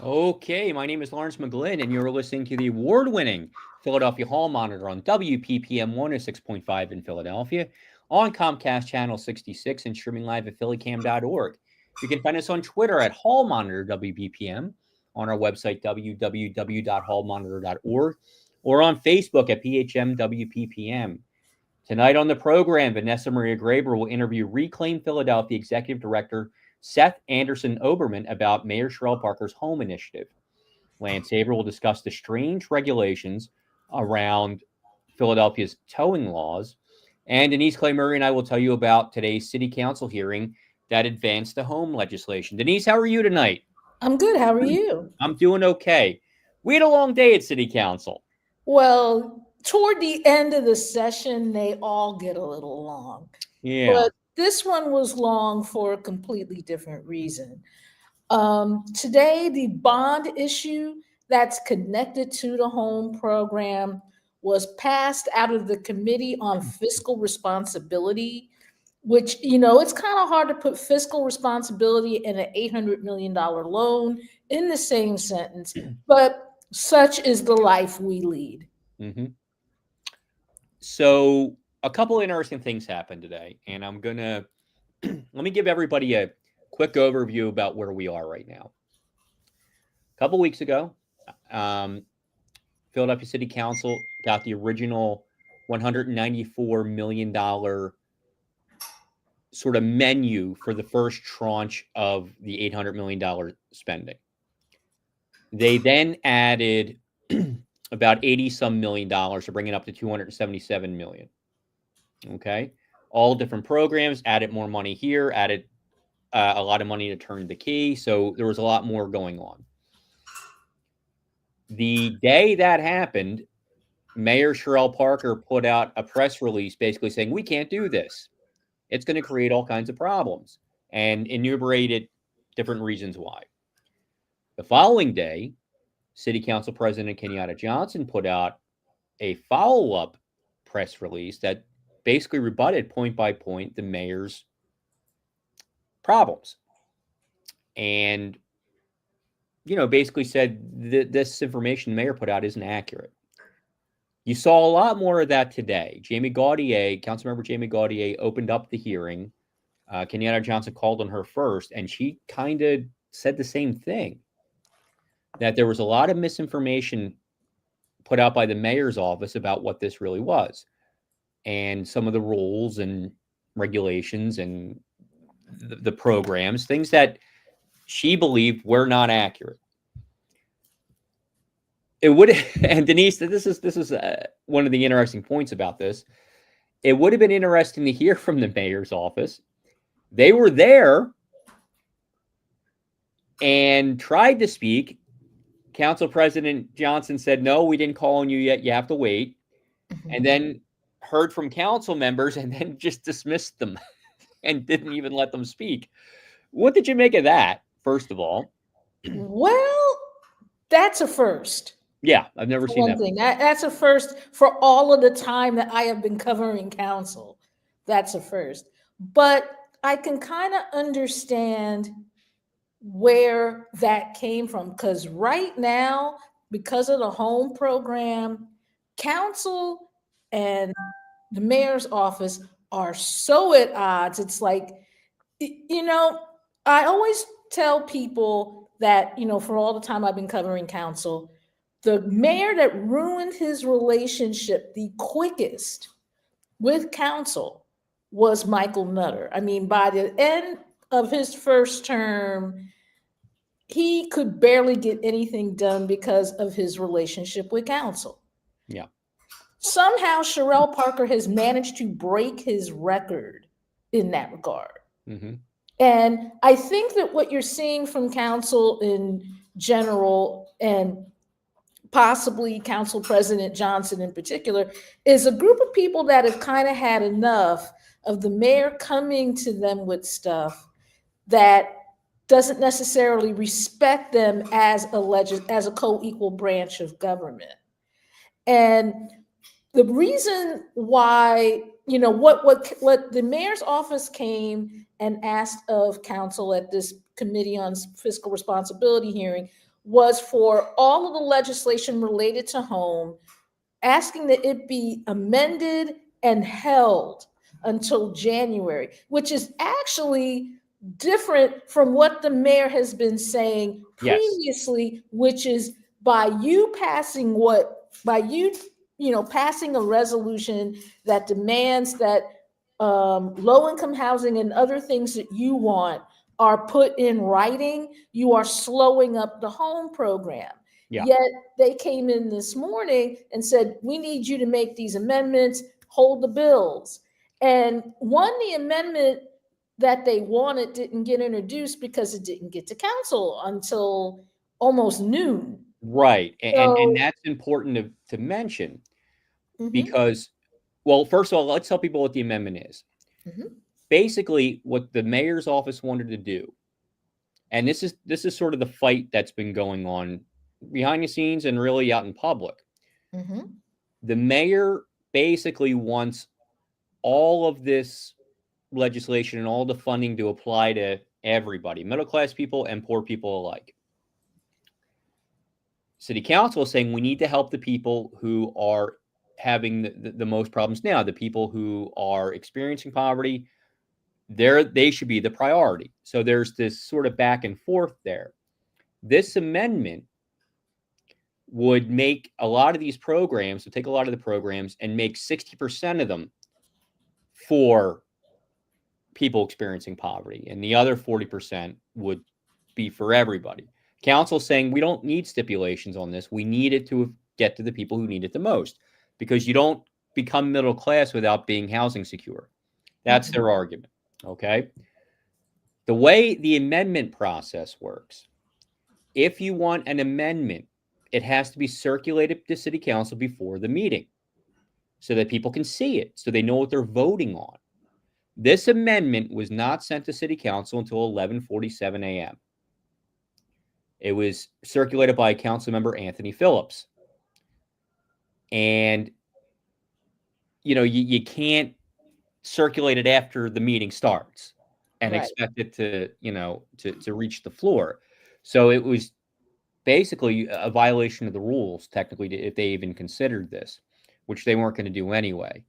Okay, my name is Lawrence McGlynn, and you're listening to the award-winning Philadelphia Hall Monitor on WPPM 106.5 in Philadelphia, on Comcast Channel 66, and streaming live at phillycam.org. You can find us on Twitter at Hall Monitor WBPM, on our website www.hallmonitor.org, or on Facebook at PHM Tonight on the program, Vanessa Maria Graber will interview Reclaim Philadelphia Executive Director Seth Anderson-Oberman about Mayor Sherelle Parker's home initiative. Lance Saber will discuss the strange regulations around Philadelphia's towing laws. And Denise Clay Murray and I will tell you about today's city council hearing that advanced the home legislation. Denise, how are you tonight? I'm good. How are you? I'm doing okay. We had a long day at city council. Well, toward the end of the session, they all get a little long. Yeah. But this one was long for a completely different reason. Today, the bond issue that's connected to the home program was passed out of the Committee on Fiscal Responsibility, which, it's kind of hard to put fiscal responsibility and an $800 million loan in the same sentence, but such is the life we lead. Mm-hmm. So a couple interesting things happened today, and I'm gonna let me give everybody a quick overview about where we are right now. A couple weeks ago, Philadelphia City Council got the original $194 million sort of menu for the first tranche of the $800 million spending. They then added about 80 some million dollars to bring it up to 277 million. Okay. All different programs, added more money here, added a lot of money to turn the key. So there was a lot more going on. The day that happened, Mayor Sherelle Parker put out a press release basically saying, we can't do this. It's going to create all kinds of problems, and enumerated different reasons why. The following day, City Council President Kenyatta Johnson put out a follow-up press release that basically rebutted point by point the mayor's problems. And, basically said that this information the mayor put out isn't accurate. You saw a lot more of that today. Councilmember Jamie Gaudier opened up the hearing. Kenyatta Johnson called on her first, and she kind of said the same thing, that there was a lot of misinformation put out by the mayor's office about what this really was, and some of the rules and regulations and the programs, things that she believed were not accurate. It would, and Denise, this is one of the interesting points about this. It would have been interesting to hear from the mayor's office. They were there and tried to speak. Council President Johnson said, no, we didn't call on you yet. You have to wait. Mm-hmm. And then heard from council members and then just dismissed them and didn't even let them speak. What did you make of that, first of all? Well, that's a first. Yeah, I've never seen that. That's a first for all of the time that I have been covering council. That's a first. But I can kind of understand where that came from, because right now, because of the home program, council and the mayor's office are so at odds. It's like, I always tell people that, for all the time I've been covering council, the mayor that ruined his relationship the quickest with council was Michael Nutter. I mean, by the end of his first term, he could barely get anything done because of his relationship with council. Yeah. Somehow Sherelle Parker has managed to break his record in that regard. Mm-hmm. And I think that what you're seeing from council in general, and possibly Council President Johnson in particular, is a group of people that have kind of had enough of the mayor coming to them with stuff that doesn't necessarily respect them as a co-equal branch of government. And the reason why, what the mayor's office came and asked of council at this Committee on Fiscal Responsibility hearing was for all of the legislation related to home, asking that it be amended and held until January, which is actually different from what the mayor has been saying previously, which is by you passing passing a resolution that demands that low-income housing and other things that you want are put in writing, you are slowing up the home program. Yeah. Yet they came in this morning and said, we need you to make these amendments, hold the bills. And the amendment that they wanted didn't get introduced because it didn't get to council until almost noon. Right. So, And that's important to mention mhm, because, well, first of all, let's tell people what the amendment is. mhm. Basically, what the mayor's office wanted to do, and this is sort of the fight that's been going on behind the scenes and really out in public. Mhm. The mayor basically wants all of this legislation and all the funding to apply to everybody, middle class people and poor people alike. City council is saying we need to help the people who are having the most problems now, the people who are experiencing poverty. They should be the priority. So there's this sort of back and forth there. This amendment would make a lot of these programs, so take a lot of the programs and make 60% of them for people experiencing poverty, and the other 40% would be for everybody. Council saying we don't need stipulations on this. We need it to get to the people who need it the most, because you don't become middle class without being housing secure. That's their argument. Okay. The way the amendment process works, if you want an amendment, it has to be circulated to city council before the meeting so that people can see it, so they know what they're voting on. This amendment was not sent to city council until 11:47 a.m. It was circulated by council member Anthony Phillips. And, you can't circulate it after the meeting starts and Right. expect it to reach the floor. So it was basically a violation of the rules, technically, if they even considered this, which they weren't going to do anyway.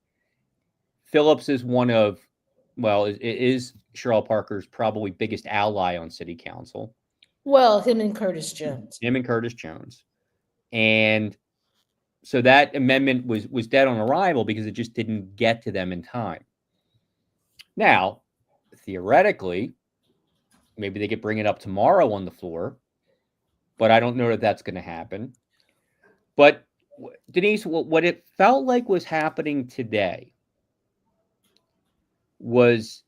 Phillips is it is Cheryl Parker's probably biggest ally on city council. Well, him and Curtis Jones. And so that amendment was dead on arrival because it just didn't get to them in time. Now, theoretically, maybe they could bring it up tomorrow on the floor, but I don't know that that's going to happen. But Denise, what it felt like was happening today was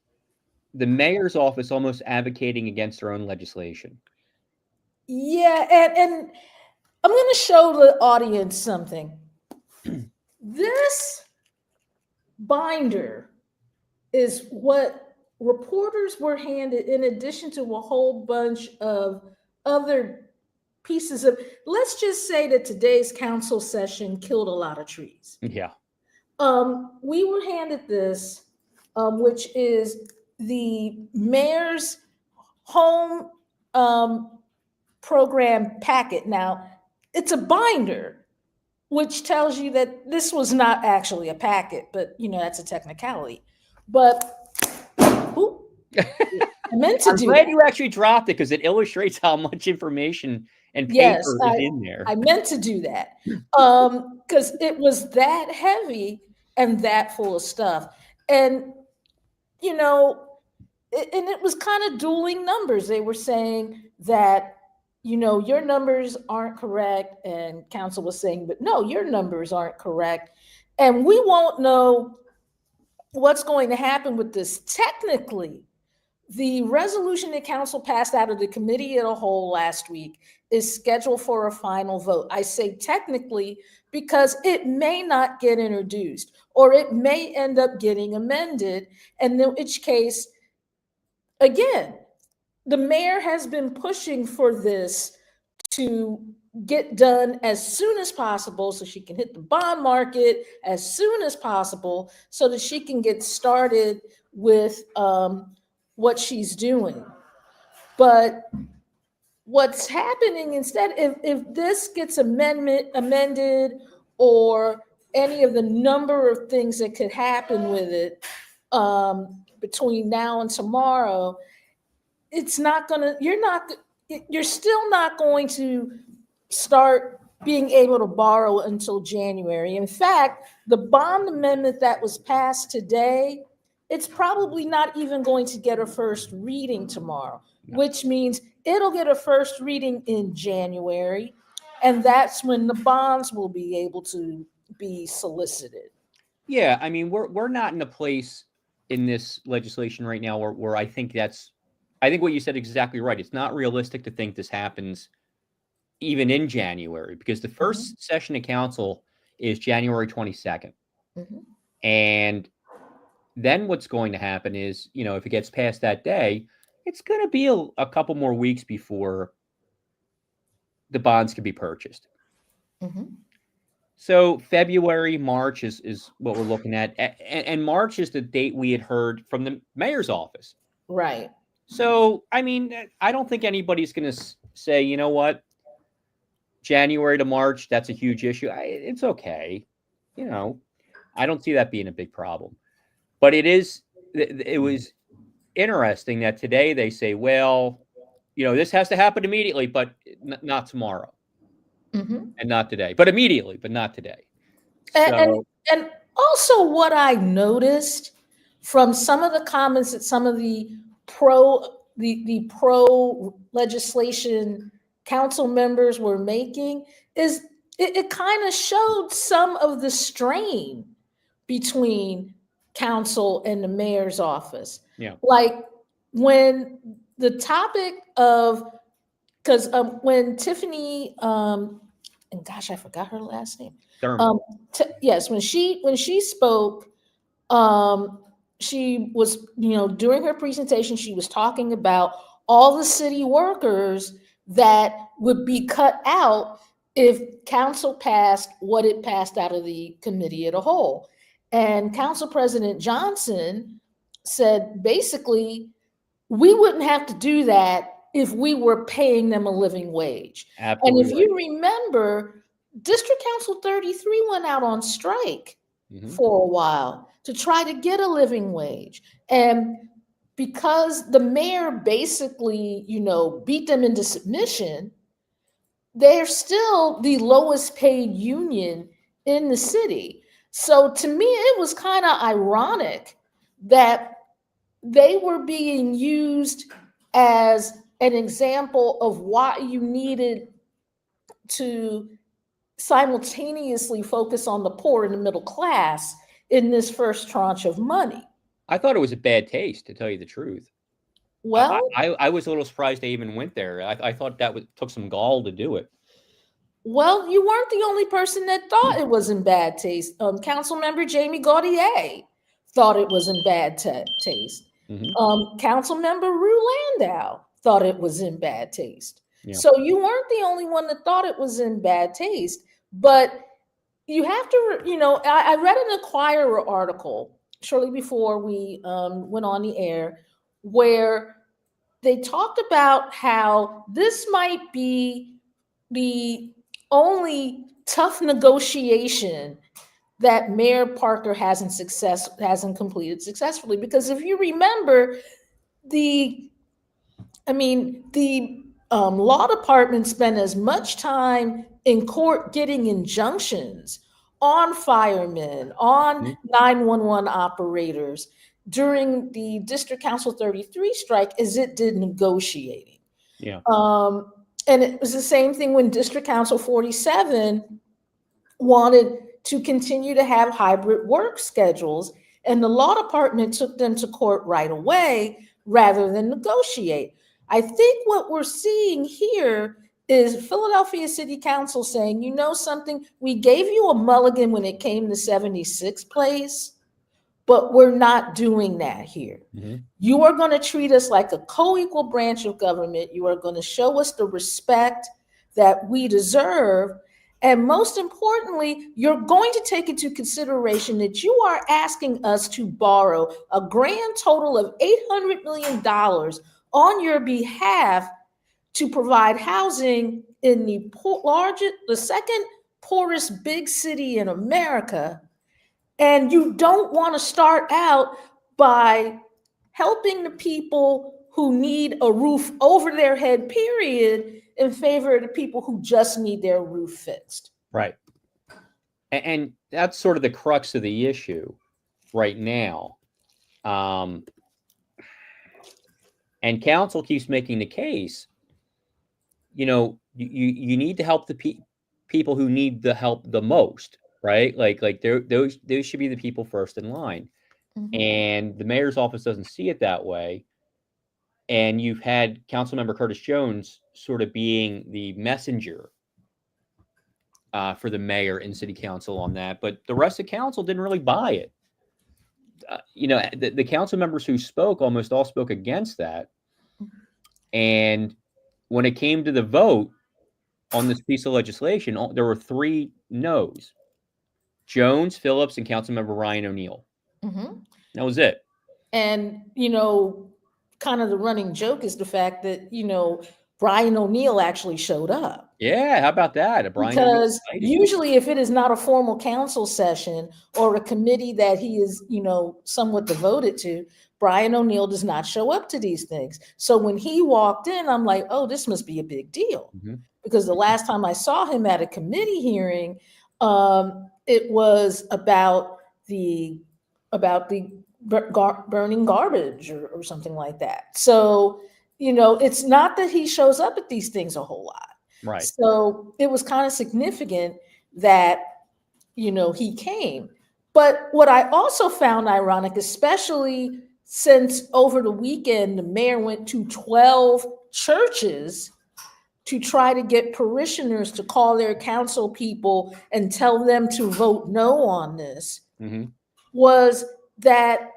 the mayor's office almost advocating against their own legislation. Yeah, and I'm going to show the audience something. This binder is what reporters were handed in addition to a whole bunch of other pieces of, let's just say that today's council session killed a lot of trees. Yeah. We were handed this, which is the mayor's home program packet. Now, it's a binder, which tells you that this was not actually a packet, but that's a technicality. But I meant to I'm do glad that. you actually dropped it because it illustrates how much information and paper Yes, is in there. I meant to do that because it was that heavy and that full of stuff. And, and it was kind of dueling numbers. They were saying that, your numbers aren't correct. And council was saying, but no, your numbers aren't correct. And we won't know what's going to happen with this. Technically, the resolution that council passed out of the committee of the whole last week is scheduled for a final vote. I say technically because it may not get introduced, or it may end up getting amended, and in which case, again, the mayor has been pushing for this to get done as soon as possible so she can hit the bond market as soon as possible so that she can get started with what she's doing. But what's happening instead, if this gets amended, or any of the number of things that could happen with it between now and tomorrow, it's not gonna, you're still not going to start being able to borrow until January. In fact, the bond amendment that was passed today, it's probably not even going to get a first reading tomorrow, which means it'll get a first reading in January, and that's when the bonds will be able to be solicited. Yeah, I mean, we're not in a place in this legislation right now where I think what you said exactly right. It's not realistic to think this happens even in January, because the first session of council is January 22nd. And then what's going to happen is, if it gets past that day, it's going to be a couple more weeks before the bonds can be purchased. So February, March is what we're looking at. And March is the date we had heard from the mayor's office. Right. So, I mean, I don't think anybody's going to say, you know what, January to March, that's a huge issue. It's okay. I don't see that being a big problem. But it was interesting that today they say, well, this has to happen immediately, but not tomorrow. And not today, but immediately, but not today. So, and also what I noticed from some of the comments that some of the pro legislation council members were making is it kind of showed some of the strain between council and the mayor's office. Yeah. Like when the topic of, because when Tiffany, and gosh, I forgot her last name. Yes, when she spoke, she was, during her presentation, she was talking about all the city workers that would be cut out if council passed what it passed out of the committee as a whole. And Council President Johnson said, basically, we wouldn't have to do that if we were paying them a living wage. Absolutely. And if you remember, District Council 33 went out on strike for a while to try to get a living wage. And because the mayor basically, beat them into submission, they're still the lowest paid union in the city. So to me, it was kind of ironic that they were being used as an example of why you needed to simultaneously focus on the poor and the middle class in this first tranche of money. I thought it was a bad taste, to tell you the truth. Well, I was a little surprised they even went there. I thought that took some gall to do it. Well, you weren't the only person that thought it was in bad taste. Council member Jamie Gaudier thought it was in bad taste. Council member Rue Landau thought it was in bad taste. Yeah. So you weren't the only one that thought it was in bad taste. But you have to, I read an Inquirer article shortly before we went on the air, where they talked about how this might be the only tough negotiation that Mayor Parker hasn't completed successfully. Because if you remember, the law department spent as much time in court getting injunctions on firemen, on 911 operators during the District Council 33 strike as it did negotiating. Yeah. And it was the same thing when District Council 47 wanted to continue to have hybrid work schedules, and the law department took them to court right away rather than negotiate. I think what we're seeing here is Philadelphia City Council saying, something, we gave you a mulligan when it came to 76th place, but we're not doing that here. You are going to treat us like a co-equal branch of government. You are going to show us the respect that we deserve. And most importantly, you're going to take into consideration that you are asking us to borrow a grand total of $800 million on your behalf to provide housing in the second poorest big city in America, and you don't want to start out by helping the people who need a roof over their head, period, in favor of the people who just need their roof fixed. Right. And that's sort of the crux of the issue right now. And council keeps making the case, you need to help the people who need the help the most, right? Like those should be the people first in line. Mm-hmm. And the mayor's office doesn't see it that way. And you've had Councilmember Curtis Jones sort of being the messenger for the mayor and city council on that, but the rest of council didn't really buy it. The council members who spoke almost all spoke against that. And when it came to the vote on this piece of legislation, there were 3 no's: Jones, Phillips, and Councilmember Ryan O'Neill. Mm-hmm. That was it. And, kind of the running joke is the fact that, Brian O'Neill actually showed up. Yeah, how about that? Because usually if it is not a formal council session or a committee that he is, somewhat devoted to, Brian O'Neill does not show up to these things. So when he walked in, I'm like, oh, this must be a big deal. Mm-hmm. Because the last time I saw him at a committee hearing, it was about the burning garbage or something like that. So, it's not that he shows up at these things a whole lot. Right. So it was kind of significant that, he came. But what I also found ironic, especially since over the weekend, the mayor went to 12 churches to try to get parishioners to call their council people and tell them to vote no on this, mm-hmm. was that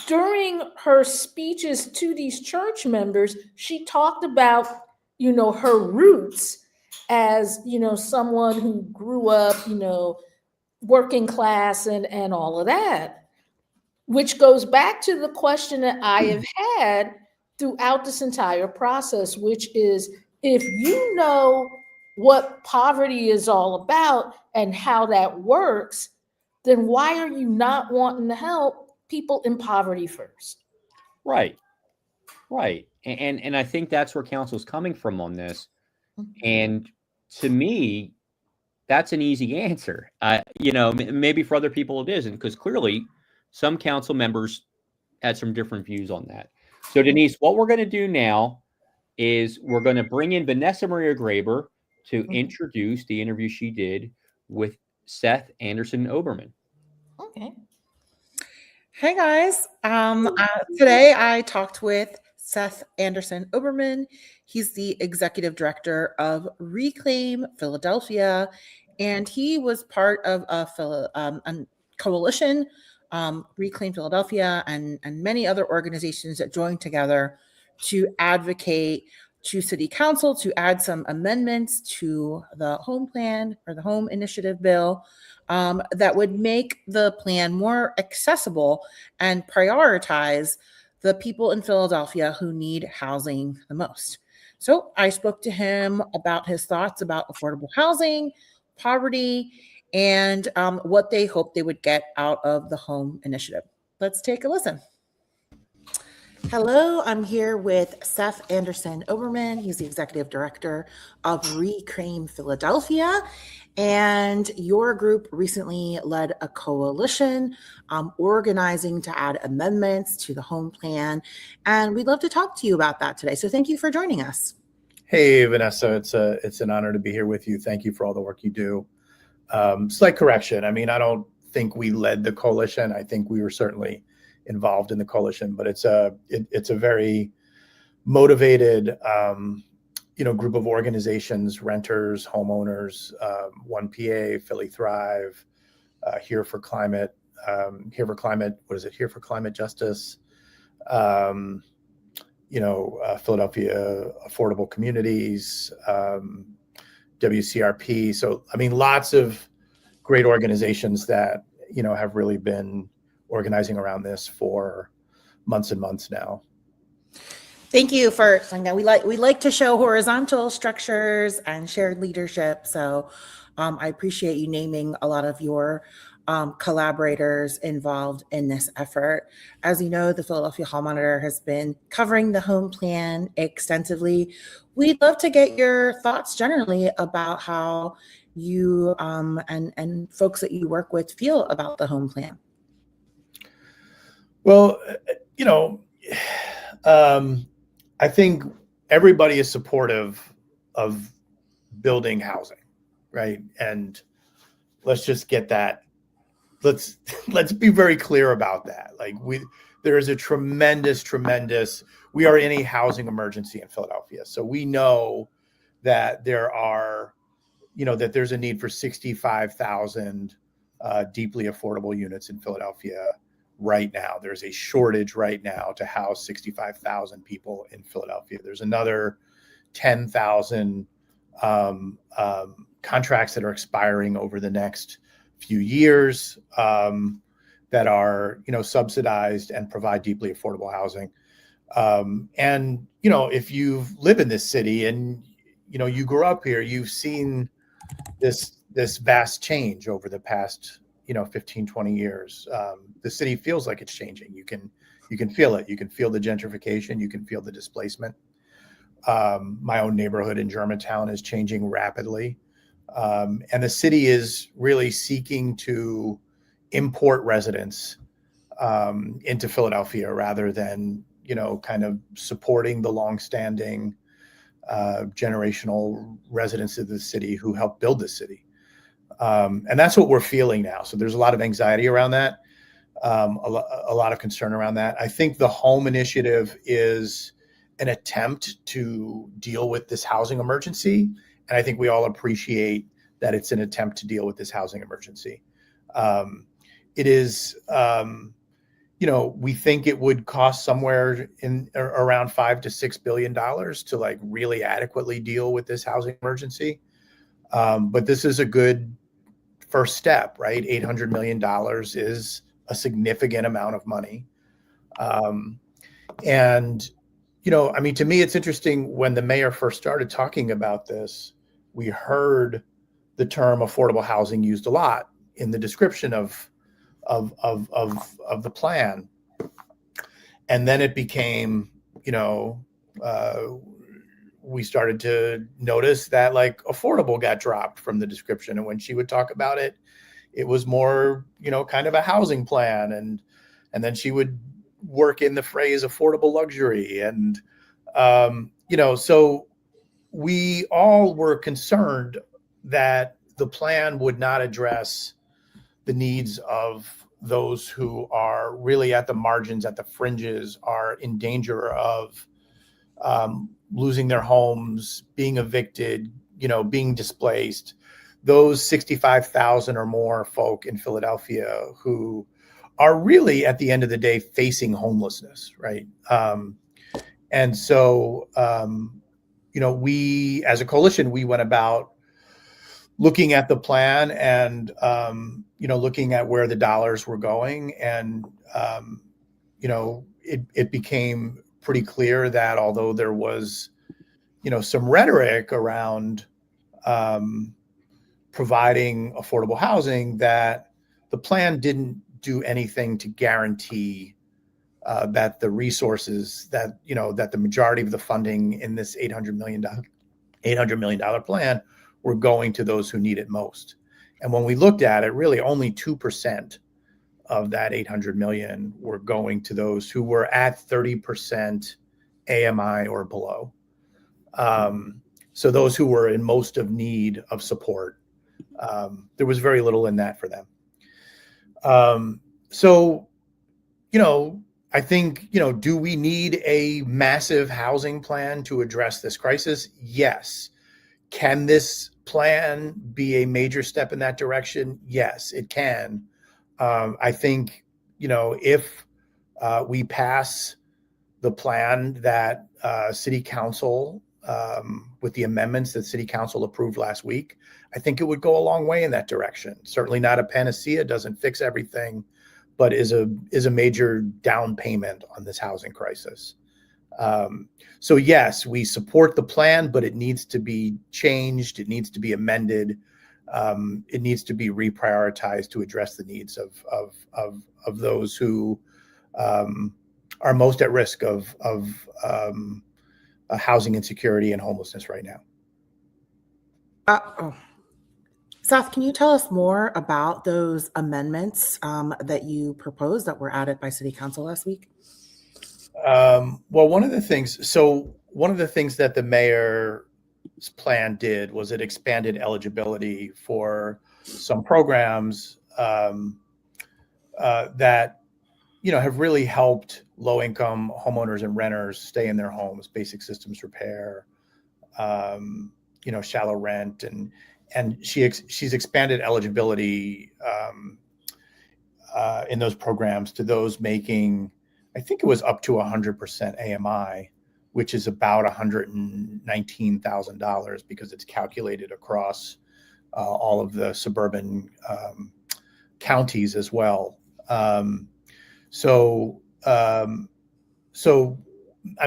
during her speeches to these church members, she talked about, her roots as, someone who grew up, working class and all of that, which goes back to the question that I have had throughout this entire process, which is, if you know what poverty is all about and how that works, then why are you not wanting to help people in poverty first? Right. And I think that's where council's coming from on this. Mm-hmm. And to me, that's an easy answer. Maybe for other people it isn't, because clearly some council members had some different views on that. So Denise, what we're going to do now is we're going to bring in Vanessa Maria Graber to introduce the interview she did with Seth Anderson-Oberman. Okay. Hey guys. Today I talked with Seth Anderson-Oberman. He's the executive director of Reclaim Philadelphia, and he was part of a coalition, Reclaim Philadelphia, and many other organizations that joined together to advocate to city council to add some amendments to the home plan or the home initiative bill that would make the plan more accessible and prioritize the people in Philadelphia who need housing the most. So I spoke to him about his thoughts about affordable housing, poverty, and what they hope they would get out of the home initiative. Let's take a listen. Hello, I'm here with Seth Anderson-Oberman. He's the executive director of Reclaim Philadelphia. And your group recently led a coalition organizing to add amendments to the home plan. And we'd love to talk to you about that today. So thank you for joining us. Hey, Vanessa, it's an honor to be here with you. Thank you for all the work you do. Slight correction. I mean, I don't think we led the coalition. I think we were certainly involved in the coalition, but it's a very motivated, group of organizations, renters, homeowners, 1PA, Philly Thrive, Here for Climate, what is it? Here for Climate Justice, Philadelphia Affordable Communities, WCRP. So, I mean, lots of great organizations that, have really been organizing around this for months and months now. Thank you for saying that. We like to show horizontal structures and shared leadership. So I appreciate you naming a lot of your collaborators involved in this effort. As you know, the Philadelphia Hall Monitor has been covering the home plan extensively. We'd love to get your thoughts generally about how you and folks that you work with feel about the home plan. Well, you know, I think everybody is supportive of building housing, right? And let's just get that. Let's be very clear about that. Like there is a tremendous. We are in a housing emergency in Philadelphia, so we know that that there's a need for 65,000 deeply affordable units in Philadelphia right now. There's a shortage right now to house 65,000 people in Philadelphia. There's another 10,000 contracts that are expiring over the next few years that are, subsidized and provide deeply affordable housing. And, if you live in this city and, you grew up here, you've seen this vast change over the past 15, 20 years. The city feels like it's changing. You can feel it. You can feel the gentrification. You can feel the displacement. My own neighborhood in Germantown is changing rapidly. And the city is really seeking to import residents into Philadelphia rather than, kind of supporting the longstanding generational residents of the city who helped build the city. And that's what we're feeling now. So there's a lot of anxiety around that, a lot of concern around that. I think the home initiative is an attempt to deal with this housing emergency. And I think we all appreciate that it's an attempt to deal with this housing emergency. It is, we think it would cost somewhere in around $5 to $6 billion to like really adequately deal with this housing emergency. But this is a good first step, right? $800 million is a significant amount of money. And, to me, it's interesting when the mayor first started talking about this, we heard the term affordable housing used a lot in the description of the plan. And then it became, we started to notice that like affordable got dropped from the description. And when she would talk about it, it was more, kind of a housing plan. And then she would work in the phrase affordable luxury. And, so we all were concerned that the plan would not address the needs of those who are really at the margins, at the fringes, are in danger of losing their homes, being evicted, being displaced. Those 65,000 or more folk in Philadelphia who are really, at the end of the day, facing homelessness, right? And so, we, as a coalition, we went about looking at the plan and, looking at where the dollars were going. And, it became pretty clear that although there was, some rhetoric around providing affordable housing, that the plan didn't do anything to guarantee that the resources that, that the majority of the funding in this $800 million plan were going to those who need it most. And when we looked at it, really only 2% of that 800 million were going to those who were at 30% AMI or below. So those who were in most of need of support, there was very little in that for them. So, I think, do we need a massive housing plan to address this crisis? Yes. Can this plan be a major step in that direction? Yes, it can. I think, if we pass the plan that City Council, with the amendments that City Council approved last week, I think it would go a long way in that direction. Certainly not a panacea, doesn't fix everything, but is a major down payment on this housing crisis. So yes, we support the plan, but it needs to be changed. It needs to be amended. It needs to be reprioritized to address the needs of those who are most at risk of housing insecurity and homelessness right now. Seth, can you tell us more about those amendments that you proposed that were added by City Council last week? Well, one of the things that the mayor's plan did was it expanded eligibility for some programs that have really helped low-income homeowners and renters stay in their homes. Basic systems repair, shallow rent, and she's expanded eligibility in those programs to those making, I think it was up to 100% AMI, which is about $119,000 because it's calculated across all of the suburban counties as well. So I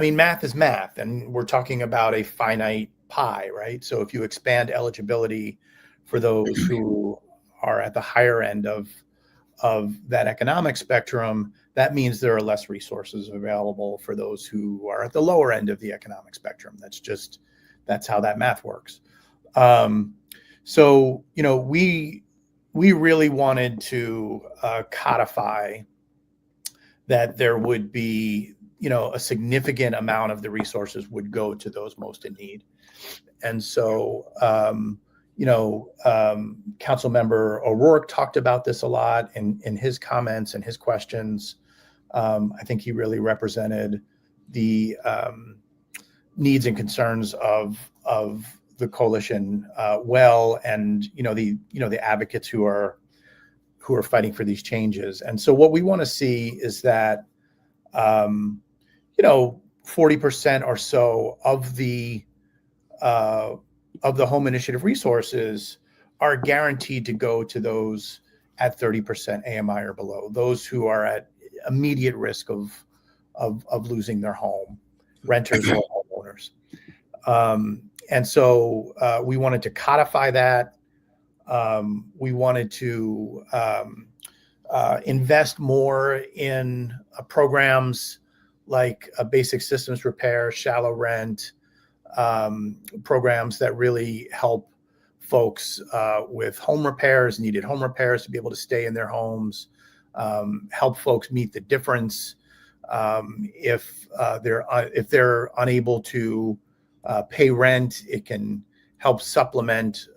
mean, math is math, and we're talking about a finite pie, right? So if you expand eligibility for those who are at the higher end of that economic spectrum, that means there are less resources available for those who are at the lower end of the economic spectrum. That's how that math works. So we really wanted to codify that there would be a significant amount of the resources would go to those most in need. And so Council Member O'Rourke talked about this a lot in his comments and his questions. I think he really represented the needs and concerns of the coalition well, and the advocates who are fighting for these changes. And so what we want to see is that 40% or so of the home initiative resources are guaranteed to go to those at 30% AMI or below, those who are at immediate risk of losing their home, renters or homeowners. And so we wanted to codify that. We wanted to invest more in programs like basic systems repair, shallow rent, programs that really help folks with home repairs, needed home repairs, to be able to stay in their homes, help folks meet the difference if they're unable to pay rent. It can help supplement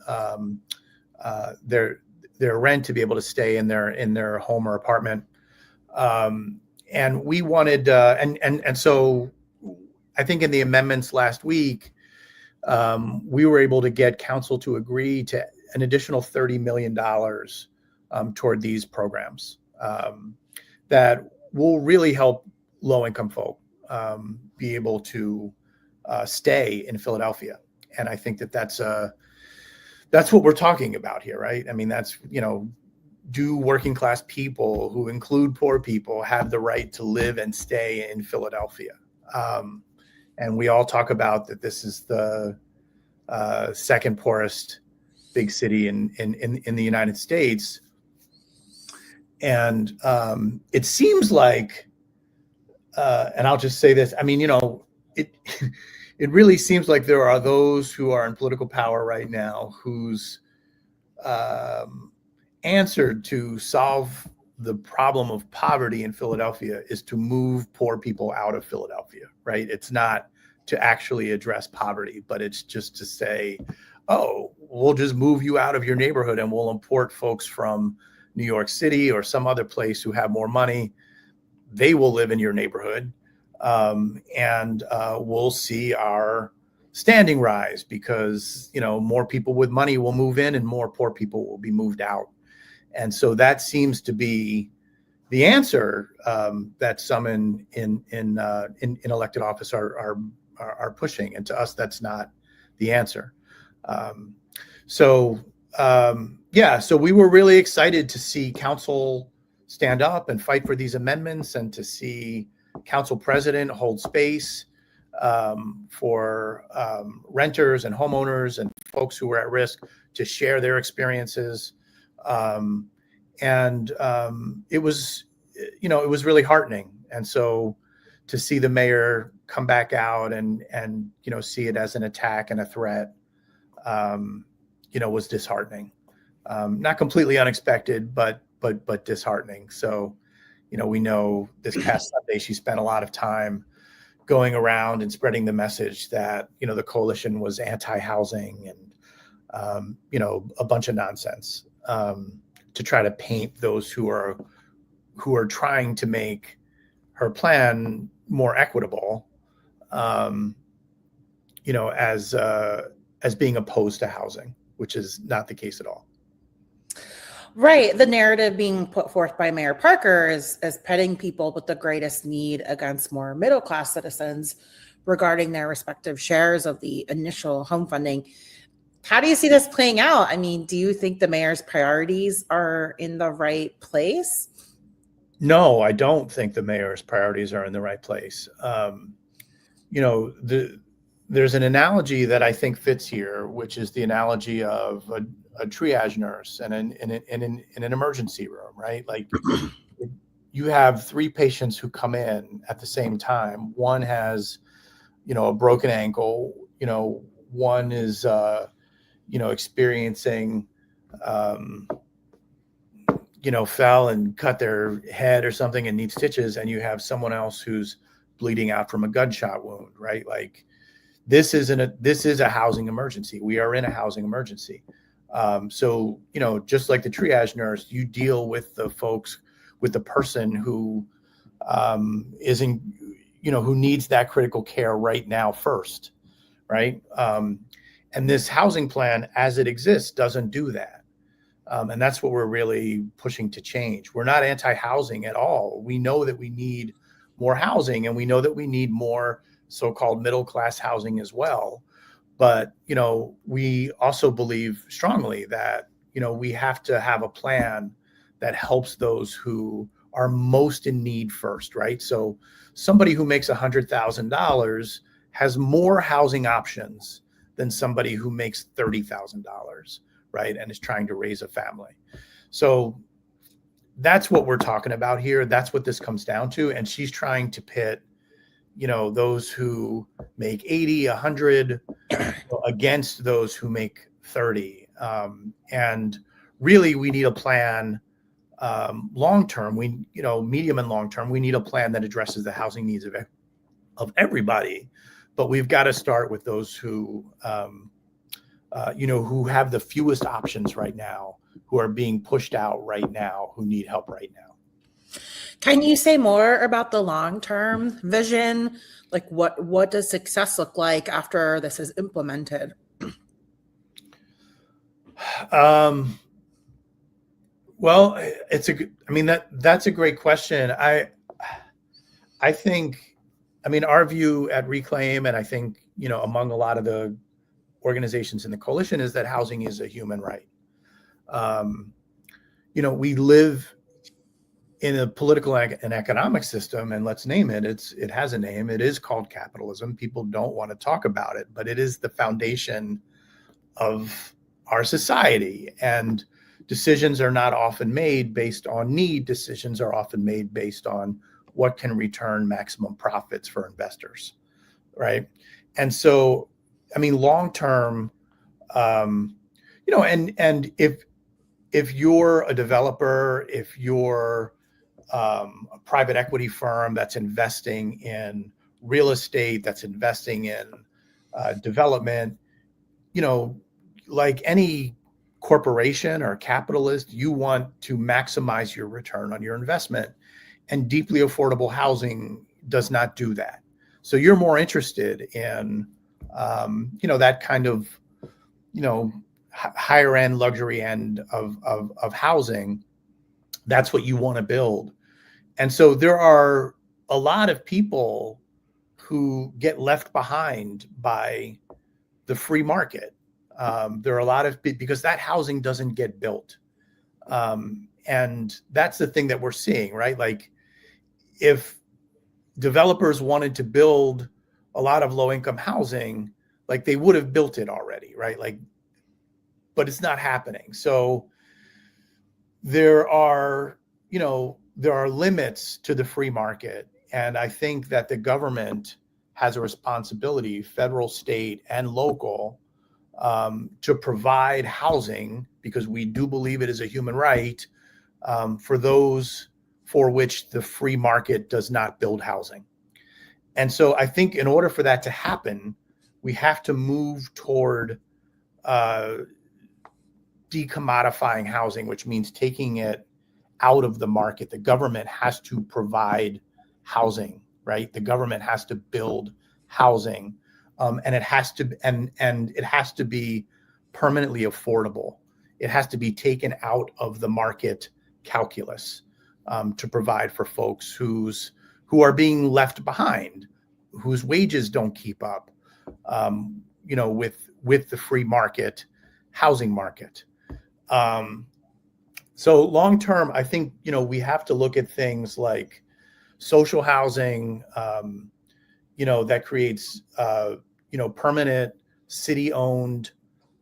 their rent to be able to stay in their home or apartment. And we wanted, and so I think in the amendments last week, we were able to get council to agree to an additional $30 million toward these programs that will really help low-income folk be able to stay in Philadelphia. And I think that's what we're talking about here, right? I mean, that's, do working class people, who include poor people, have the right to live and stay in Philadelphia? And we all talk about that this is the second poorest big city in the United States. And it seems like, and I'll just say this, I mean, it really seems like there are those who are in political power right now whose answer to solve the problem of poverty in Philadelphia is to move poor people out of Philadelphia, right? It's not to actually address poverty, but it's just to say, oh, we'll just move you out of your neighborhood and we'll import folks from New York City or some other place who have more money. They will live in your neighborhood, and we'll see our standing rise because, more people with money will move in and more poor people will be moved out. And so that seems to be the answer that some in elected office are pushing, and to us, that's not the answer. So we were really excited to see council stand up and fight for these amendments, and to see council president hold space for renters and homeowners and folks who were at risk to share their experiences. It was, it was really heartening. And so to see the mayor come back out and see it as an attack and a threat, was disheartening. Not completely unexpected, but disheartening. So, we know this past Sunday she spent a lot of time going around and spreading the message that, the coalition was anti-housing and, a bunch of nonsense, to try to paint those who are trying to make her plan more equitable, as being opposed to housing, which is not the case at all. Right. The narrative being put forth by Mayor Parker is pitting people with the greatest need against more middle-class citizens regarding their respective shares of the initial home funding. How do you see this playing out? I mean, do you think the mayor's priorities are in the right place? No, I don't think the mayor's priorities are in the right place. There's an analogy that I think fits here, which is the analogy of a triage nurse and in an emergency room, right? Like you have three patients who come in at the same time. One has, a broken ankle, one is, experiencing, fell and cut their head or something and needs stitches. And you have someone else who's bleeding out from a gunshot wound, right? Like this is a housing emergency. We are in a housing emergency. So, just like the triage nurse, you deal with the folks, with the person who isn't, who needs that critical care right now first, right? And this housing plan, as it exists, doesn't do that. And that's what we're really pushing to change. We're not anti-housing at all. We know that we need more housing, and we know that we need more so-called middle-class housing as well. But, we also believe strongly that, we have to have a plan that helps those who are most in need first, right? So somebody who makes $100,000 has more housing options than somebody who makes $30,000, right? And is trying to raise a family. So that's what we're talking about here. That's what this comes down to. And she's trying to pit, those who make 80, 100 against those who make 30. And really we need a plan, long-term, medium and long-term, we need a plan that addresses the housing needs of everybody. But we've got to start with those who, who have the fewest options right now, who are being pushed out right now, who need help right now. Can you say more about the long-term vision? Like what does success look like after this is implemented? Well, that's a great question. I think, our view at Reclaim, and I think, among a lot of the organizations in the coalition, is that housing is a human right. We live in a political and economic system, and let's name it. It has a name. It is called capitalism. People don't want to talk about it, but it is the foundation of our society. And decisions are not often made based on need. Decisions are often made based on what can return maximum profits for investors, right? And so, long term, and if you're a developer, if you're a private equity firm that's investing in real estate, that's investing in development, like any corporation or capitalist, you want to maximize your return on your investment. And deeply affordable housing does not do that. So you're more interested in, that kind of, higher end, luxury end of housing. That's what you want to build. And so there are a lot of people who get left behind by the free market. There are a lot of, because that housing doesn't get built. And that's the thing that we're seeing, right? Like if developers wanted to build a lot of low income housing, like they would have built it already, right? Like, but it's not happening. So there are limits to the free market. And I think that the government has a responsibility, federal, state, and local, to provide housing, because we do believe it is a human right, for those for which the free market does not build housing. And so I think in order for that to happen, we have to move toward decommodifying housing, which means taking it out of the market. The government has to provide housing, right? The government has to build housing, and it has to be permanently affordable. It has to be taken out of the market calculus, to provide for folks who are being left behind, whose wages don't keep up, with the free market housing market. So long term, I think, we have to look at things like social housing, that creates, permanent city-owned,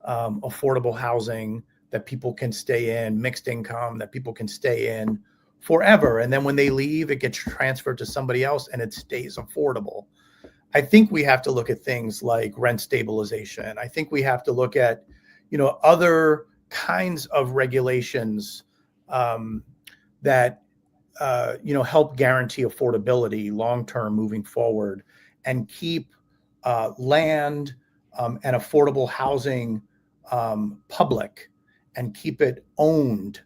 affordable housing that people can stay in, mixed income that people can stay in forever. And then when they leave, it gets transferred to somebody else and it stays affordable. I think we have to look at things like rent stabilization. I think we have to look at, other kinds of regulations, that help guarantee affordability long-term moving forward, and keep land and affordable housing public, and keep it owned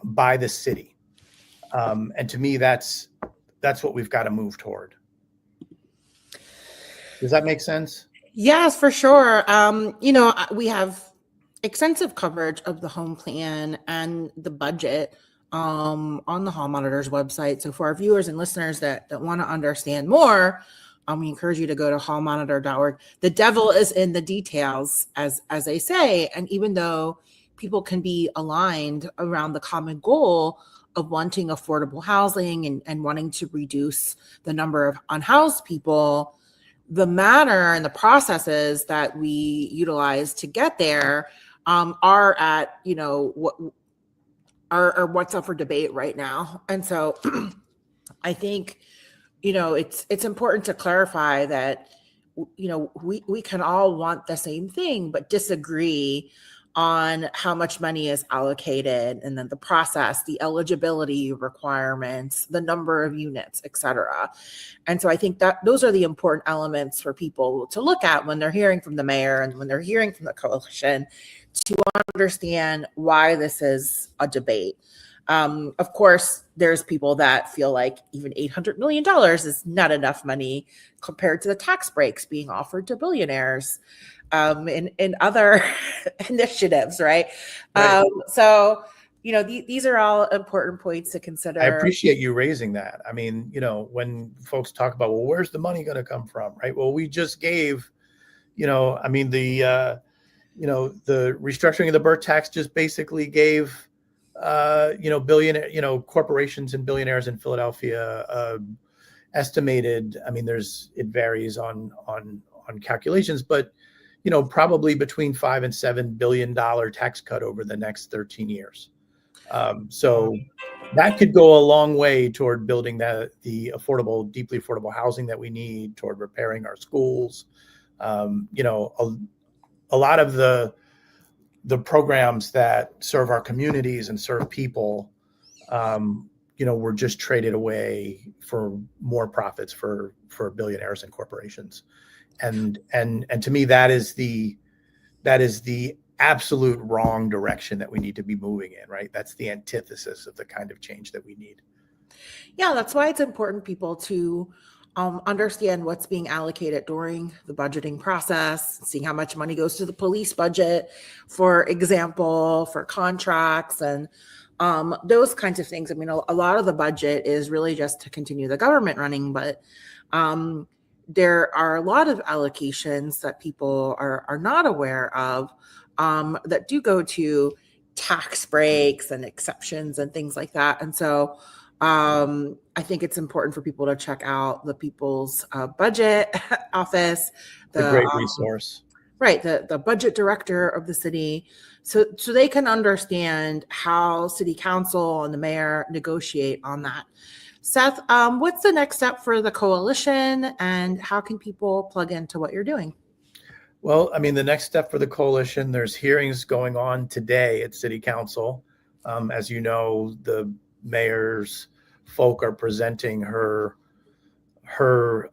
by the city. And to me, that's what we've got to move toward. Does that make sense? Yes, for sure. We have extensive coverage of the home plan and the budget on the Hall Monitor's website. So for our viewers and listeners that want to understand more, we encourage you to go to hallmonitor.org. The devil is in the details, as they say. And even though people can be aligned around the common goal of wanting affordable housing and wanting to reduce the number of unhoused people, the manner and the processes that we utilize to get there are at, are what's up for debate right now. And so I think, it's important to clarify that, we can all want the same thing, but disagree on how much money is allocated, and then the process, the eligibility requirements, the number of units, et cetera. And so I think that those are the important elements for people to look at when they're hearing from the mayor and when they're hearing from the coalition, to understand why this is a debate. Of course, there's people that feel like even $800 million is not enough money compared to the tax breaks being offered to billionaires in other initiatives, right? So, these are all important points to consider. I appreciate you raising that. I mean, when folks talk about, well, where's the money going to come from, right? Well, we just gave, the restructuring of the BERT tax just basically gave, billionaire, corporations and billionaires in Philadelphia estimated. I mean, it varies on calculations, but probably between $5 and $7 billion tax cut over the next 13 years. So that could go a long way toward building the affordable, deeply affordable housing that we need, toward repairing our schools. A lot of the programs that serve our communities and serve people, were just traded away for more profits for billionaires and corporations. And to me, that is the absolute wrong direction that we need to be moving in, right? That's the antithesis of the kind of change that we need. Yeah, that's why it's important, people, to understand what's being allocated during the budgeting process, seeing how much money goes to the police budget, for example, for contracts and those kinds of things. I mean, a lot of the budget is really just to continue the government running, but there are a lot of allocations that people are not aware of that do go to tax breaks and exceptions and things like that. And so I think it's important for people to check out the People's Budget Office, It's a great resource. Right, the budget director of the city, so they can understand how city council and the mayor negotiate on that. Seth, what's the next step for the coalition, and how can people plug into what you're doing? Well, I mean, the next step for the coalition, there's hearings going on today at City Council. As you know, the mayor's folk are presenting her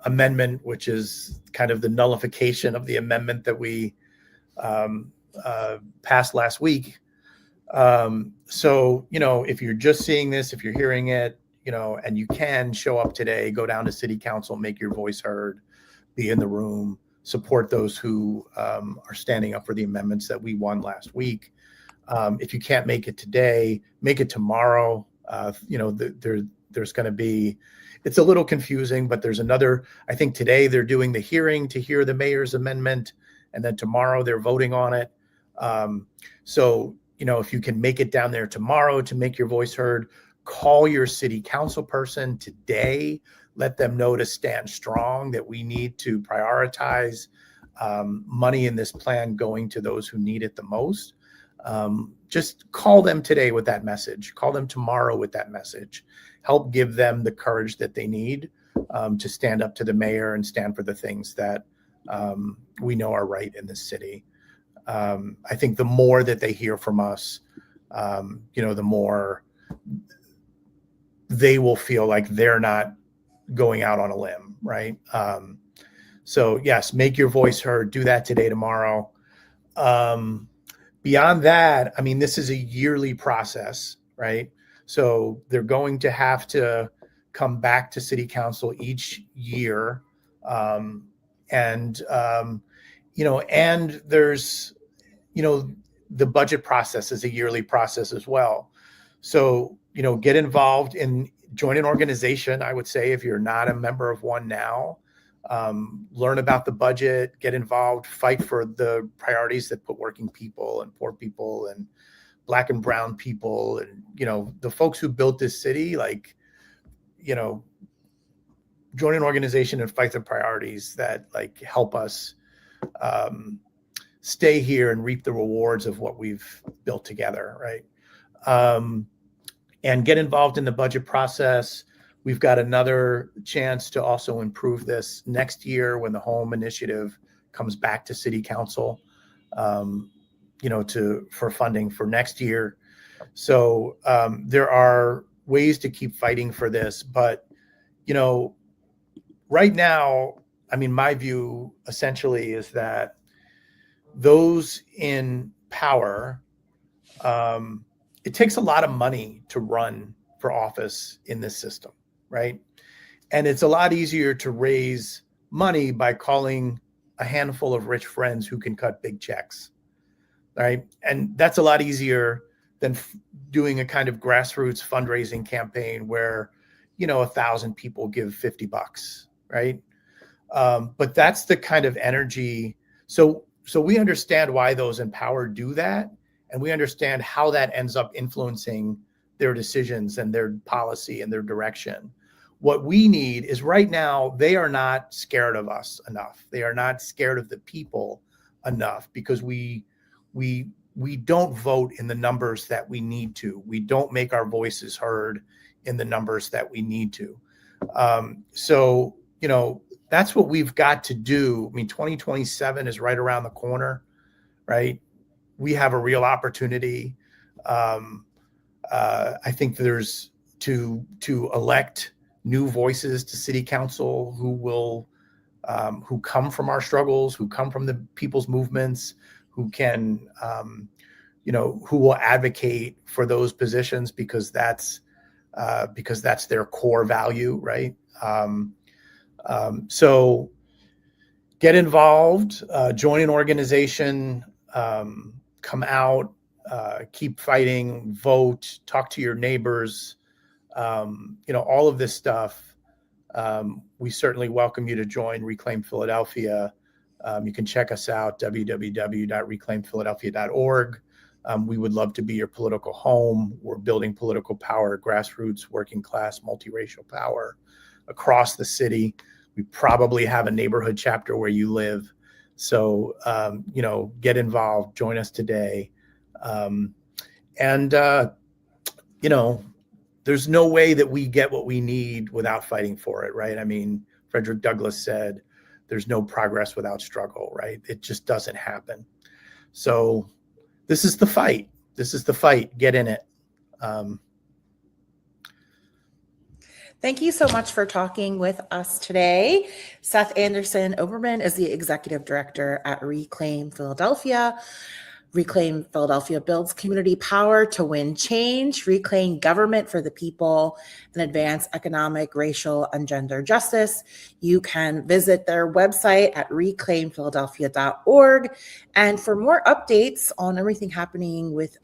amendment, which is kind of the nullification of the amendment that we passed last week. So, if you're just seeing this, if you're hearing it, and you can show up today, go down to City Council, make your voice heard, be in the room, support those who are standing up for the amendments that we won last week. If you can't make it today, make it tomorrow. There's going to be, it's a little confusing, but there's another, I think today they're doing the hearing to hear the mayor's amendment, and then tomorrow they're voting on it. So, if you can make it down there tomorrow to make your voice heard, call your city council person today. Let them know to stand strong, that we need to prioritize money in this plan going to those who need it the most. Just call them today with that message. Call them tomorrow with that message. Help give them the courage that they need to stand up to the mayor and stand for the things that we know are right in this city. I think the more that they hear from us, the more they will feel like they're not going out on a limb, right? So yes, make your voice heard. Do that today, tomorrow. Beyond that, I mean, this is a yearly process, right? So they're going to have to come back to City Council each year, and there's, the budget process is a yearly process as well. So, get involved in, join an organization. I would say, if you're not a member of one now, learn about the budget, get involved, fight for the priorities that put working people and poor people and Black and brown people and, the folks who built this city, join an organization and fight the priorities that help us stay here and reap the rewards of what we've built together, right? And get involved in the budget process. We've got another chance to also improve this next year when the home initiative comes back to City Council, for funding for next year. So there are ways to keep fighting for this, but right now, I mean, my view essentially is that those in power, it takes a lot of money to run for office in this system, right? And it's a lot easier to raise money by calling a handful of rich friends who can cut big checks, right? And that's a lot easier than doing a kind of grassroots fundraising campaign where, 1,000 people give $50, right? But that's the kind of energy. So we understand why those in power do that. And we understand how that ends up influencing their decisions and their policy and their direction. What we need is, right now, they are not scared of us enough. They are not scared of the people enough, because we don't vote in the numbers that we need to. We don't make our voices heard in the numbers that we need to. So that's what we've got to do. I mean, 2027 is right around the corner, right? We have a real opportunity. I think there's to elect new voices to City Council who come from our struggles, who come from the people's movements, who can, who will advocate for those positions because that's their core value, right? So get involved, join an organization, come out, keep fighting, vote, talk to your neighbors, all of this stuff. We certainly welcome you to join Reclaim Philadelphia. You can check us out, www.reclaimphiladelphia.org. We would love to be your political home. We're building political power, grassroots, working class, multiracial power across the city. We probably have a neighborhood chapter where you live. So, get involved, join us today. There's no way that we get what we need without fighting for it, right? I mean, Frederick Douglass said, there's no progress without struggle, right? It just doesn't happen. So this is the fight. This is the fight. Get in it. Thank you so much for talking with us today. Seth Anderson-Oberman is the executive director at Reclaim Philadelphia. Reclaim Philadelphia builds community power to win change, reclaim government for the people, and advance economic, racial, and gender justice. You can visit their website at reclaimphiladelphia.org. And for more updates on everything happening with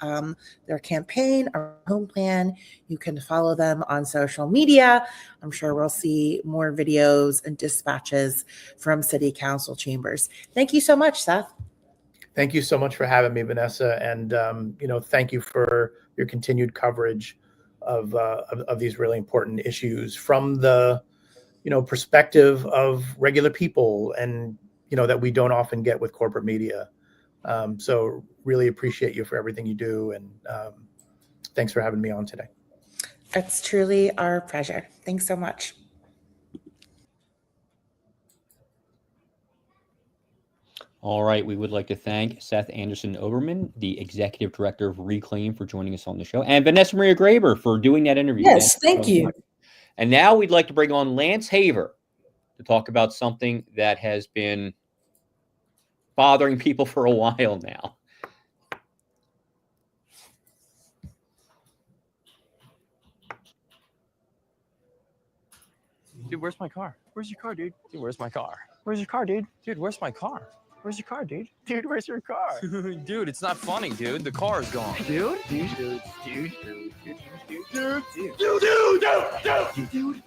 their campaign or home plan, you can follow them on social media. I'm sure we'll see more videos and dispatches from city council chambers. Thank you so much, Seth. Thank you so much for having me, Vanessa. And, thank you for your continued coverage of these really important issues from the, perspective of regular people and, that we don't often get with corporate media. So really appreciate you for everything you do. And thanks for having me on today. It's truly our pleasure. Thanks so much. All right. We would like to thank Seth Anderson-Oberman, the executive director of Reclaim, for joining us on the show, and Vanessa Maria Graber for doing that interview. Yes, thank you. Much. And now we'd like to bring on Lance Haver to talk about something that has been bothering people for a while now. Dude, where's my car? Where's your car, dude? Dude, where's my car? Where's your car, dude? Dude, where's my car? Where's your car, dude? Dude, where's your car? Dude, it's not funny, dude. The car is gone. Dude? Dude, dude, dude, dude, dude, dude, dude, dude, dude, dude, dude,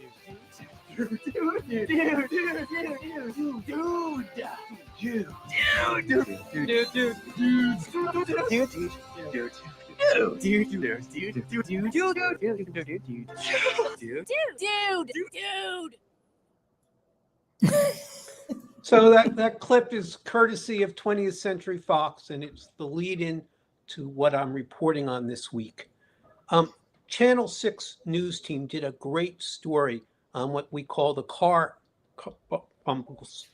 So that clip is courtesy of 20th Century Fox, and it's the lead-in to what I'm reporting on this week. Channel 6 news team did a great story on what we call the car bumpers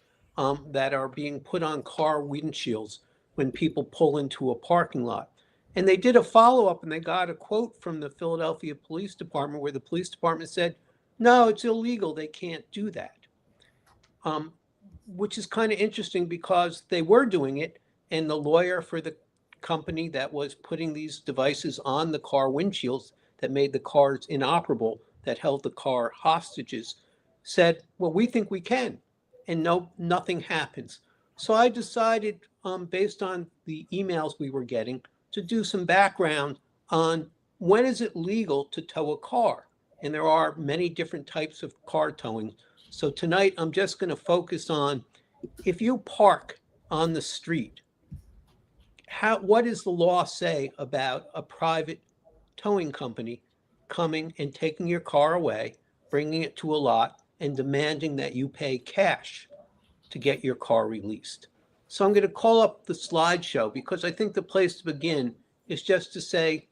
that are being put on car windshields when people pull into a parking lot. And they did a follow-up, and they got a quote from the Philadelphia Police Department where the police department said, no, it's illegal. They can't do that. Which is kind of interesting because they were doing it, and the lawyer for the company that was putting these devices on the car windshields that made the cars inoperable, that held the car hostages, said, well, we think we can, and nothing happens. So I decided, based on the emails we were getting, to do some background on when is it legal to tow a car. And there are many different types of car towing. So tonight, I'm just going to focus on if you park on the street, what does the law say about a private towing company coming and taking your car away, bringing it to a lot, and demanding that you pay cash to get your car released? So I'm going to call up the slideshow because I think the place to begin is just to say,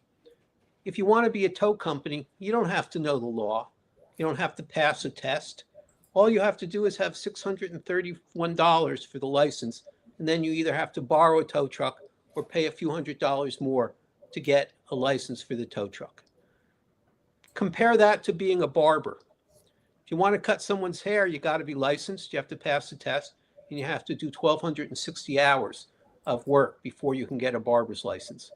if you want to be a tow company, you don't have to know the law. You don't have to pass a test. All you have to do is have $631 for the license, and then you either have to borrow a tow truck or pay a few $100s more to get a license for the tow truck. Compare that to being a barber. If you want to cut someone's hair, you got to be licensed, you have to pass the test, and you have to do 1,260 hours of work before you can get a barber's license.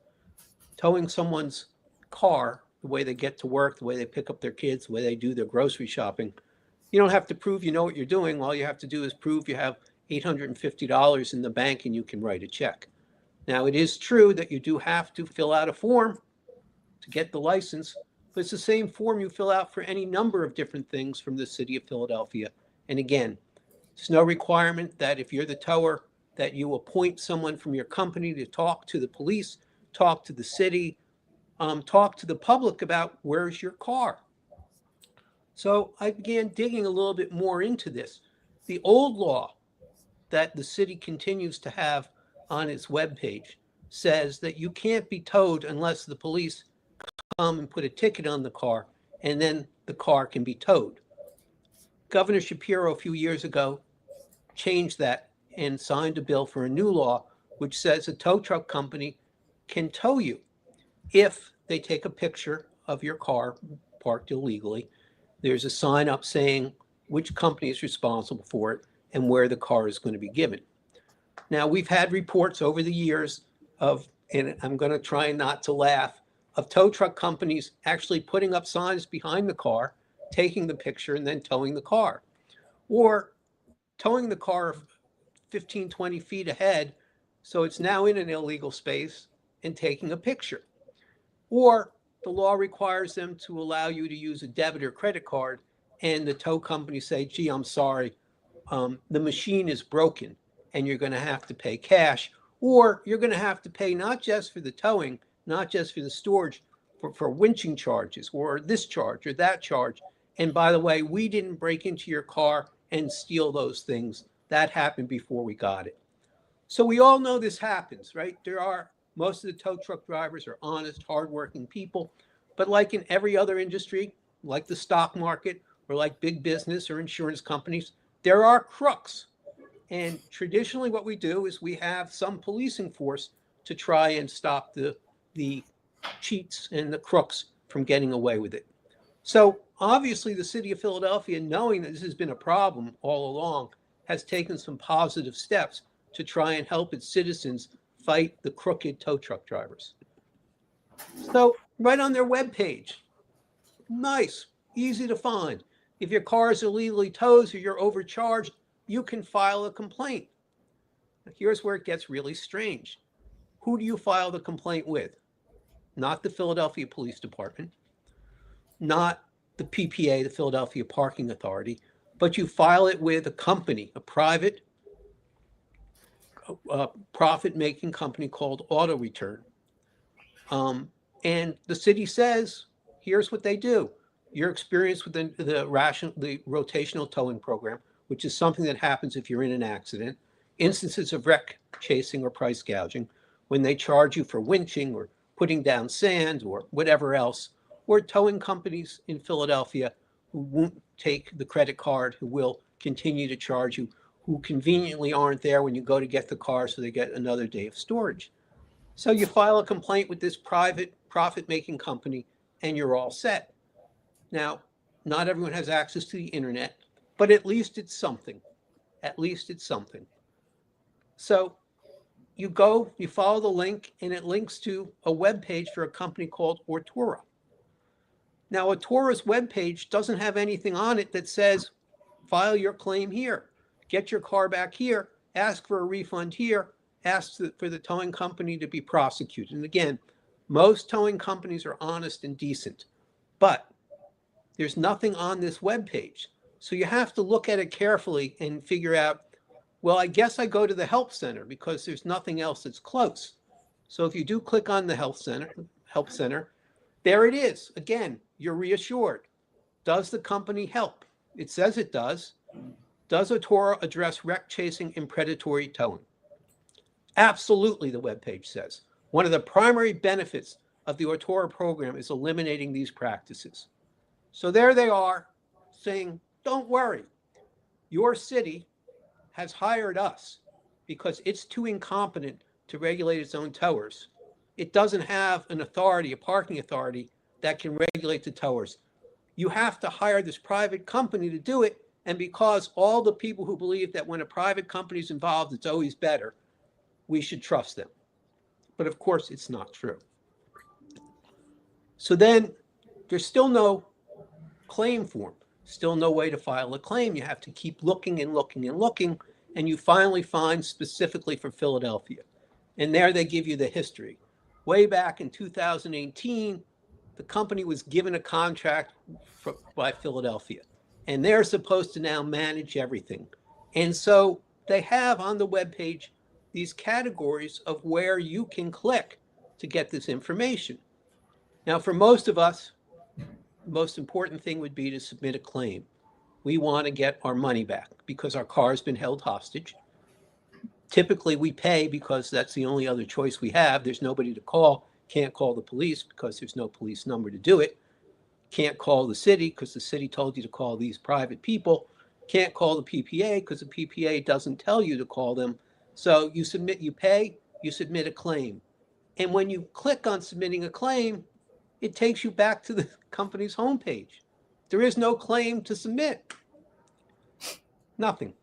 Towing someone's car, the way they get to work, the way they pick up their kids, the way they do their grocery shopping, you don't have to prove you know what you're doing. All you have to do is prove you have $850 in the bank and you can write a check. Now, it is true that you do have to fill out a form to get the license, but it's the same form you fill out for any number of different things from the city of Philadelphia. And again, there's no requirement that if you're the tower, that you appoint someone from your company to talk to the police talk to the city, talk to the public about where's your car. So I began digging a little bit more into this. The old law that the city continues to have on its webpage says that you can't be towed unless the police come and put a ticket on the car, and then the car can be towed. Governor Shapiro a few years ago changed that and signed a bill for a new law which says a tow truck company can tow you if they take a picture of your car parked illegally. There's a sign up saying which company is responsible for it and where the car is going to be given. Now, we've had reports over the years of, and I'm going to try not to laugh, of tow truck companies actually putting up signs behind the car, taking the picture, and then towing the car. Or towing the car 15, 20 feet ahead, so it's now in an illegal space, and taking a picture. Or the law requires them to allow you to use a debit or credit card, and the tow company say, gee, I'm sorry, the machine is broken, and you're going to have to pay cash, or you're going to have to pay not just for the towing, not just for the storage, for winching charges, or this charge or that charge. And by the way, we didn't break into your car and steal those things. That happened before we got it. So we all know this happens, right? Most of the tow truck drivers are honest, hardworking people. But like in every other industry, like the stock market or like big business or insurance companies, there are crooks. And traditionally what we do is we have some policing force to try and stop the cheats and the crooks from getting away with it. So obviously the city of Philadelphia, knowing that this has been a problem all along, has taken some positive steps to try and help its citizens fight the crooked tow truck drivers. So right on their webpage, nice, easy to find. If your car is illegally towed or you're overcharged, you can file a complaint. Now, here's where it gets really strange. Who do you file the complaint with? Not the Philadelphia Police Department, not the PPA, the Philadelphia Parking Authority, but you file it with a company, a private profit-making company called Auto Return. And the city says, here's what they do. Your experience with the rotational towing program, which is something that happens if you're in an accident, instances of wreck chasing or price gouging, when they charge you for winching or putting down sand or whatever else, or towing companies in Philadelphia who won't take the credit card, who will continue to charge you, who conveniently aren't there when you go to get the car so they get another day of storage. So you file a complaint with this private profit-making company and you're all set. Now, not everyone has access to the internet, but at least it's something. At least it's something. So you go, you follow the link, and it links to a web page for a company called Ortura. Now, Ortura's webpage doesn't have anything on it that says, file your claim here, get your car back here, ask for a refund here, ask for the towing company to be prosecuted. And again, most towing companies are honest and decent, but there's nothing on this webpage. So you have to look at it carefully and figure out, well, I guess I go to the help center because there's nothing else that's close. So if you do click on the help center, there it is. Again, you're reassured. Does the company help? It says it does. Does Ortura address wreck chasing and predatory towing? Absolutely, the webpage says. One of the primary benefits of the Ortura program is eliminating these practices. So there they are saying, don't worry, your city has hired us because it's too incompetent to regulate its own towers. It doesn't have an authority, a parking authority, that can regulate the towers. You have to hire this private company to do it, and because all the people who believe that when a private company is involved, it's always better, we should trust them. But of course, it's not true. So then there's still no claim form, still no way to file a claim. You have to keep looking and looking and looking, and you finally find specifically for Philadelphia. And there they give you the history. Way back in 2018, the company was given a contract by Philadelphia, and they're supposed to now manage everything. And so they have on the webpage these categories of where you can click to get this information. Now, for most of us, the most important thing would be to submit a claim. We want to get our money back because our car has been held hostage. Typically, we pay because that's the only other choice we have. There's nobody to call. Can't call the police because there's no police number to do it. Can't call the city because the city told you to call these private people. Can't call the PPA because the PPA doesn't tell you to call them. So you submit, you pay, you submit a claim. And when you click on submitting a claim, it takes you back to the company's homepage. There is no claim to submit. Nothing.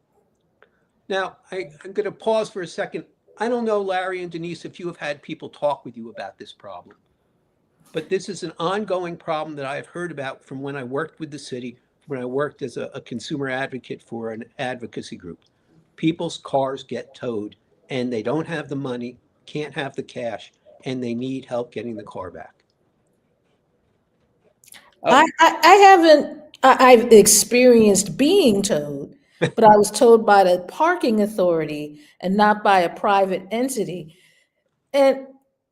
Now, I'm going to pause for a second. I don't know, Larry and Denise, if you have had people talk with you about this problem. But this is an ongoing problem that I have heard about from when I worked with the city, when I worked as a consumer advocate for an advocacy group. People's cars get towed and they don't have the money, can't have the cash, and they need help getting the car back. Oh, I've experienced being towed, but I was towed by the parking authority and not by a private entity. And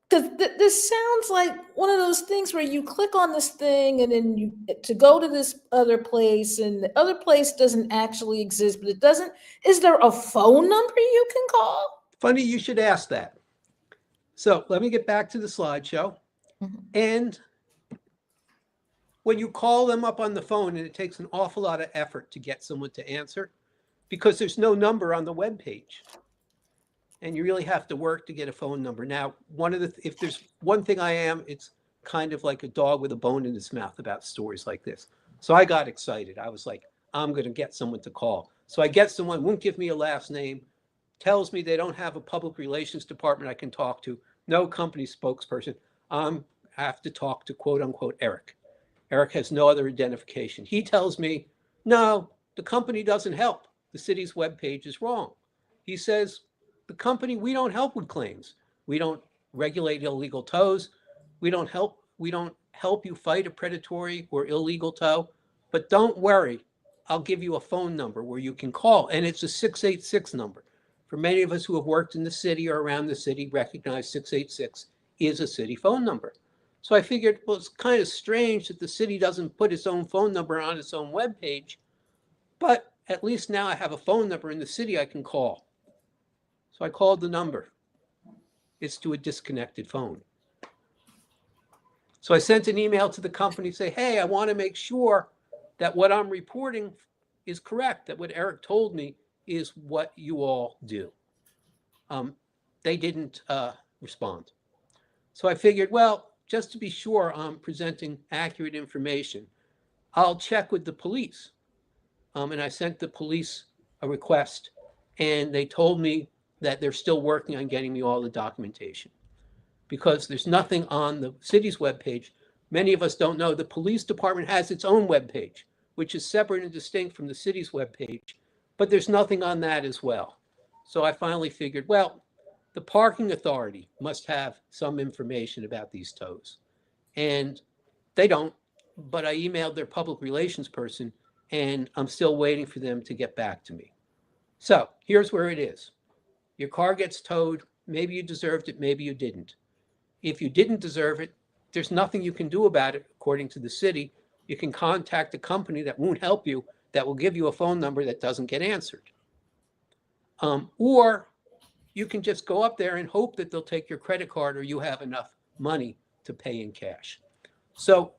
because this sounds like one of those things where you click on this thing and then you to go to this other place and the other place doesn't actually exist, but it doesn't. Is there a phone number you can call? Funny you should ask that. So let me get back to the slideshow. Mhm. And when you call them up on the phone, and it takes an awful lot of effort to get someone to answer because there's no number on the web page. And you really have to work to get a phone number. Now, if there's one thing I am, it's kind of like a dog with a bone in its mouth about stories like this. So I got excited. I was like, I'm going to get someone to call. So I get someone, won't give me a last name, tells me they don't have a public relations department I can talk to, no company spokesperson. I have to talk to quote unquote Eric. Eric has no other identification. He tells me, no, the company doesn't help. The city's webpage is wrong. He says, the company, we don't help with claims. We don't regulate illegal tows. We don't help you fight a predatory or illegal tow. But don't worry, I'll give you a phone number where you can call. And it's a 686 number. For many of us who have worked in the city or around the city, recognize 686 is a city phone number. So I figured, well, it's kind of strange that the city doesn't put its own phone number on its own webpage, but at least now I have a phone number in the city I can call. So I called the number. It's to a disconnected phone. So I sent an email to the company, say, hey, I want to make sure that what I'm reporting is correct, that what Eric told me is what you all do. They didn't respond. So I figured, well, just to be sure I'm presenting accurate information, I'll check with the police. And I sent the police a request, and they told me that they're still working on getting me all the documentation. Because there's nothing on the city's webpage. Many of us don't know the police department has its own webpage, which is separate and distinct from the city's webpage, but there's nothing on that as well. So I finally figured, well, the parking authority must have some information about these tows. And they don't, but I emailed their public relations person, and I'm still waiting for them to get back to me. So here's where it is. Your car gets towed. Maybe you deserved it, maybe you didn't. If you didn't deserve it, there's nothing you can do about it, according to the city. You can contact a company that won't help you, that will give you a phone number that doesn't get answered. Or you can just go up there and hope that they'll take your credit card or you have enough money to pay in cash. So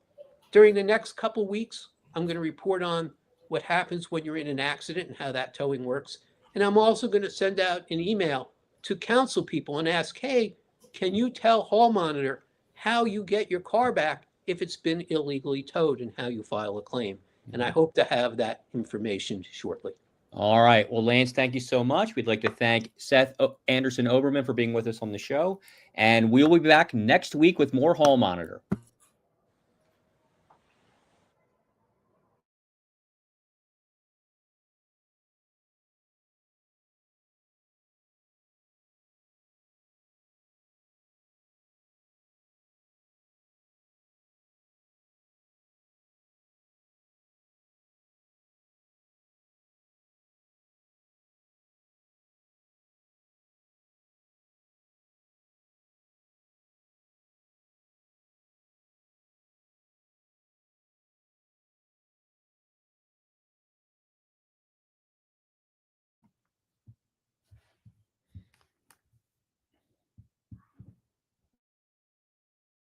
during the next couple weeks, I'm going to report on what happens when you're in an accident and how that towing works. And I'm also going to send out an email to council people and ask, hey, can you tell Hall Monitor how you get your car back if it's been illegally towed and how you file a claim? And I hope to have that information shortly. all right. Well, Lance, thank you so much. We'd like to thank Seth Anderson-Oberman for being with us on the show. And we'll be back next week with more Hall Monitor.